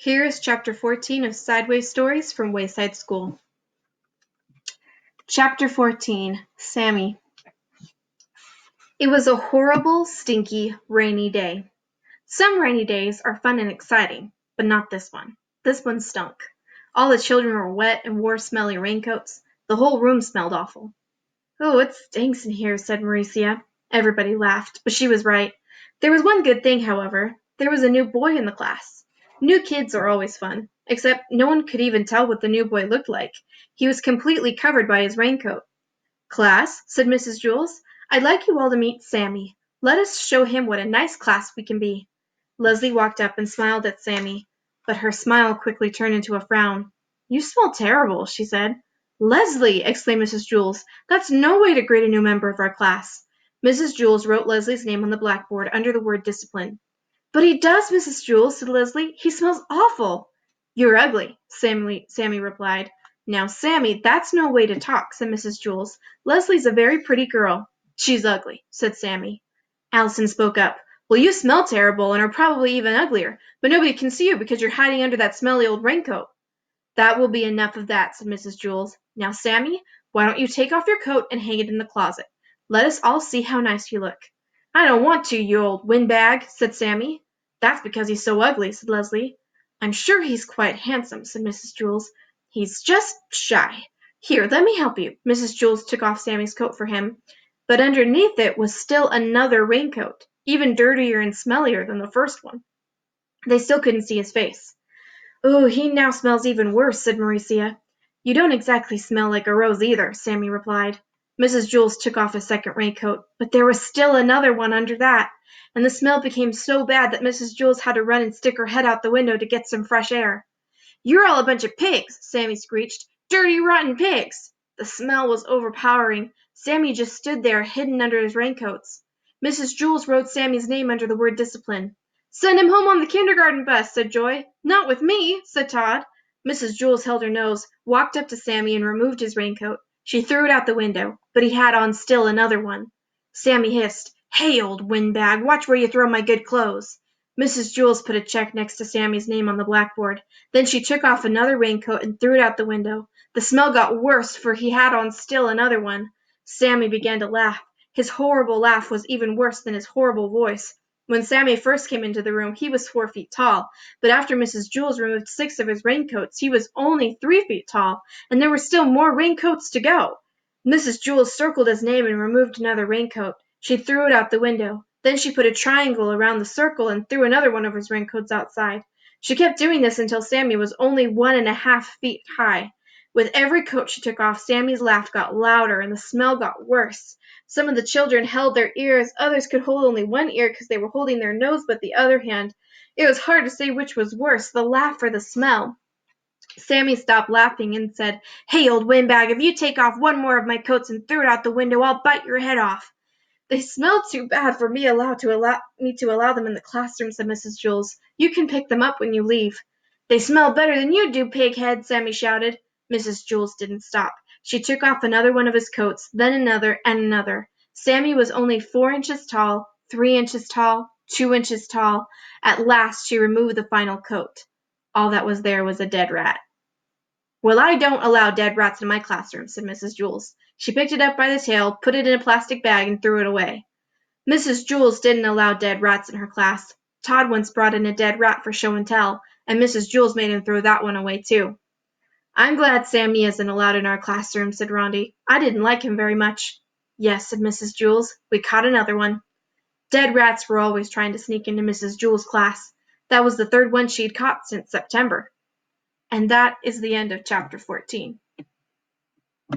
Here is Chapter 14 of Sideways Stories from Wayside School. Chapter 14, Sammy. It was a horrible, stinky, rainy day. Some rainy days are fun and exciting, but not this one. This one stunk. All the children were wet and wore smelly raincoats. The whole room smelled awful. "Oh, it stinks in here," said Mauricia. Everybody laughed, but she was right. There was one good thing, however. There was a new boy in the class. New kids are always fun, except no one could even tell what the new boy looked like. He was completely covered by his raincoat. "Class," said Mrs. Jules, "I'd like you all to meet Sammy. Let us show him what a nice class we can be." Leslie walked up and smiled at Sammy, but her smile quickly turned into a frown. "You smell terrible," she said. "Leslie!" exclaimed Mrs. Jules. "That's no way to greet a new member of our class." Mrs. Jules wrote Leslie's name on the blackboard under the word discipline. "But he does, Mrs. Jules," said Leslie. "He smells awful." "You're ugly," Sammy replied. "Now, Sammy, that's no way to talk," said Mrs. Jules. "Leslie's a very pretty girl." "She's ugly," said Sammy. Allison spoke up. "Well, you smell terrible and are probably even uglier, but nobody can see you because you're hiding under that smelly old raincoat." "That will be enough of that," said Mrs. Jules. "Now, Sammy, why don't you take off your coat and hang it in the closet? Let us all see how nice you look." "I don't want to, you old windbag," said Sammy. "That's because he's so ugly," said Leslie. "I'm sure he's quite handsome," said Mrs. Jules. "He's just shy. Here, let me help you." Mrs. Jules took off Sammy's coat for him, but underneath it was still another raincoat, even dirtier and smellier than the first one. They still couldn't see his face. "Oh, he now smells even worse," said Mauricia. "You don't exactly smell like a rose either," Sammy replied. Mrs. Jules took off a second raincoat, but there was still another one under that, and the smell became so bad that Mrs. Jules had to run and stick her head out the window to get some fresh air. "You're all a bunch of pigs," Sammy screeched. "Dirty, rotten pigs!" The smell was overpowering. Sammy just stood there, hidden under his raincoats. Mrs. Jules wrote Sammy's name under the word discipline. "Send him home on the kindergarten bus," said Joy. "Not with me," said Todd. Mrs. Jules held her nose, walked up to Sammy, and removed his raincoat. She threw it out the window, but he had on still another one. Sammy hissed, "Hey, old windbag, watch where you throw my good clothes." Mrs. Jules put a check next to Sammy's name on the blackboard. Then she took off another raincoat and threw it out the window. The smell got worse, for he had on still another one. Sammy began to laugh. His horrible laugh was even worse than his horrible voice. When Sammy first came into the room, he was 4 feet tall, but after Mrs. Jules removed 6 of his raincoats, he was only 3 feet tall, and there were still more raincoats to go. Mrs. Jules circled his name and removed another raincoat. She threw it out the window. Then she put a triangle around the circle and threw another one of his raincoats outside. She kept doing this until Sammy was only 1.5 feet high. With every coat she took off, Sammy's laugh got louder and the smell got worse. Some of the children held their ears, others could hold only one ear because they were holding their nose but the other hand. It was hard to say which was worse, the laugh or the smell. Sammy stopped laughing and said, "Hey, old windbag, if you take off one more of my coats and throw it out the window, I'll bite your head off." "They smell too bad for me to allow them in the classroom," said Mrs. Jules. "You can pick them up when you leave." "They smell better than you do, pighead," Sammy shouted. Mrs. Jules didn't stop. She took off another one of his coats, then another and another. Sammy was only 4 inches tall, 3 inches tall, 2 inches tall. At last she removed the final coat. All that was there was a dead rat. "Well, I don't allow dead rats in my classroom," said Mrs. Jules. She picked it up by the tail, put it in a plastic bag, and threw it away. Mrs. Jules didn't allow dead rats in her class. Todd once brought in a dead rat for show and tell, and Mrs. Jules made him throw that one away too. "I'm glad Sammy isn't allowed in our classroom," said Rondi. "I didn't like him very much." "Yes," said Mrs. Jules. "We caught another one." Dead rats were always trying to sneak into Mrs. Jules' class. That was the third one she'd caught since September. And that is the end of Chapter 14.